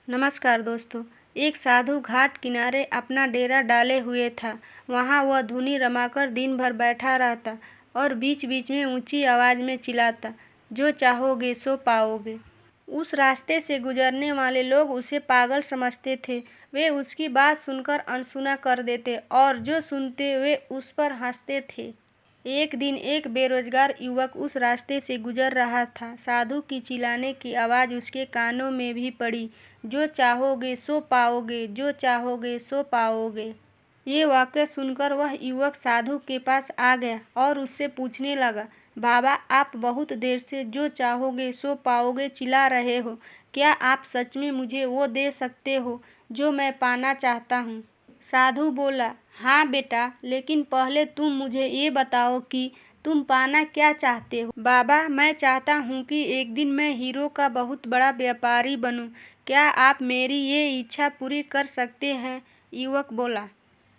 नमस्कार दोस्तों। एक साधु घाट किनारे अपना डेरा डाले हुए था। वहाँ वह धुनी रमाकर दिन भर बैठा रहता और बीच बीच में ऊंची आवाज़ में चिल्लाता, जो चाहोगे सो पाओगे। उस रास्ते से गुजरने वाले लोग उसे पागल समझते थे। वे उसकी बात सुनकर अनसुना कर देते और जो सुनते वे उस पर हंसते थे। एक दिन एक बेरोजगार युवक उस रास्ते से गुजर रहा था। साधु की चिल्लाने की आवाज़ उसके कानों में भी पड़ी, जो चाहोगे सो पाओगे, जो चाहोगे सो पाओगे। ये वाक्य सुनकर वह युवक साधु के पास आ गया और उससे पूछने लगा, बाबा, आप बहुत देर से जो चाहोगे सो पाओगे चिल्ला रहे हो। क्या आप सच में मुझे वो दे सकते हो जो मैं पाना चाहता हूँ? साधु बोला, हाँ बेटा, लेकिन पहले तुम मुझे ये बताओ कि तुम पाना क्या चाहते हो। बाबा, मैं चाहता हूँ कि एक दिन मैं हीरो का बहुत बड़ा व्यापारी बनूँ। क्या आप मेरी ये इच्छा पूरी कर सकते हैं? युवक बोला,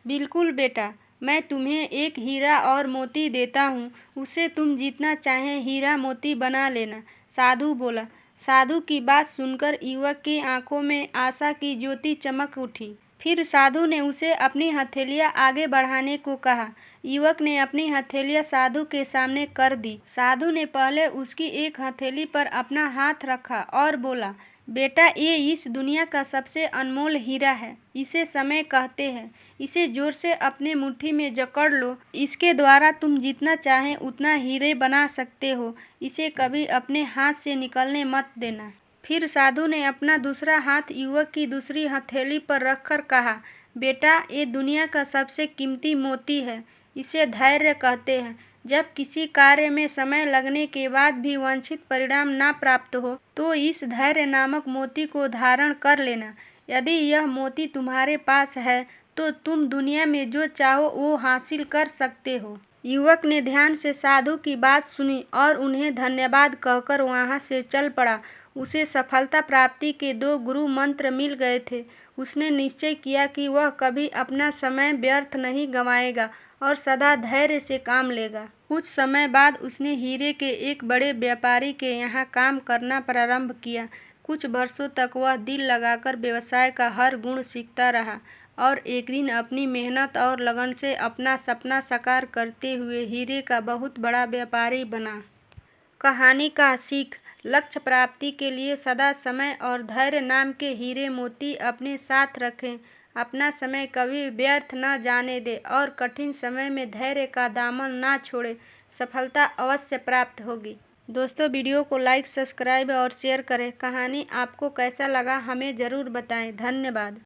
बिल्कुल बेटा, मैं तुम्हें एक हीरा और मोती देता हूँ। उसे तुम जितना चाहें हीरा मोती बना लेना। साधु बोला। साधु की बात सुनकर युवक की आंखों में आशा की ज्योति चमक उठी। फिर साधु ने उसे अपनी हथेलियाँ आगे बढ़ाने को कहा। युवक ने अपनी हथेलियाँ साधु के सामने कर दी। साधु ने पहले उसकी एक हथेली पर अपना हाथ रखा और बोला, बेटा, ये इस दुनिया का सबसे अनमोल हीरा है। इसे समय कहते हैं। इसे जोर से अपने मुट्ठी में जकड़ लो। इसके द्वारा तुम जितना चाहें उतना हीरे बना सकते हो। इसे कभी अपने हाथ से निकलने मत देना। फिर साधु ने अपना दूसरा हाथ युवक की दूसरी हथेली पर रखकर कहा, बेटा, ये दुनिया का सबसे कीमती मोती है। इसे धैर्य कहते हैं। जब किसी कार्य में समय लगने के बाद भी वांछित परिणाम ना प्राप्त हो तो इस धैर्य नामक मोती को धारण कर लेना। यदि यह मोती तुम्हारे पास है तो तुम दुनिया में जो चाहो वो हासिल कर सकते हो। युवक ने ध्यान से साधु की बात सुनी और उन्हें धन्यवाद कहकर वहाँ से चल पड़ा। उसे सफलता प्राप्ति के 2 गुरु मंत्र मिल गए थे। उसने निश्चय किया कि वह कभी अपना समय व्यर्थ नहीं गंवाएगा और सदा धैर्य से काम लेगा। कुछ समय बाद उसने हीरे के एक बड़े व्यापारी के यहाँ काम करना प्रारंभ किया। कुछ वर्षों तक वह दिल लगाकर व्यवसाय का हर गुण सीखता रहा और एक दिन अपनी मेहनत और लगन से अपना सपना साकार करते हुए हीरे का बहुत बड़ा व्यापारी बना। कहानी का सीख। लक्ष्य प्राप्ति के लिए सदा समय और धैर्य नाम के हीरे मोती अपने साथ रखें। अपना समय कभी व्यर्थ न जाने दें और कठिन समय में धैर्य का दामन ना छोड़ें। सफलता अवश्य प्राप्त होगी। दोस्तों, वीडियो को लाइक, सब्सक्राइब और शेयर करें। कहानी आपको कैसा लगा हमें ज़रूर बताएं। धन्यवाद।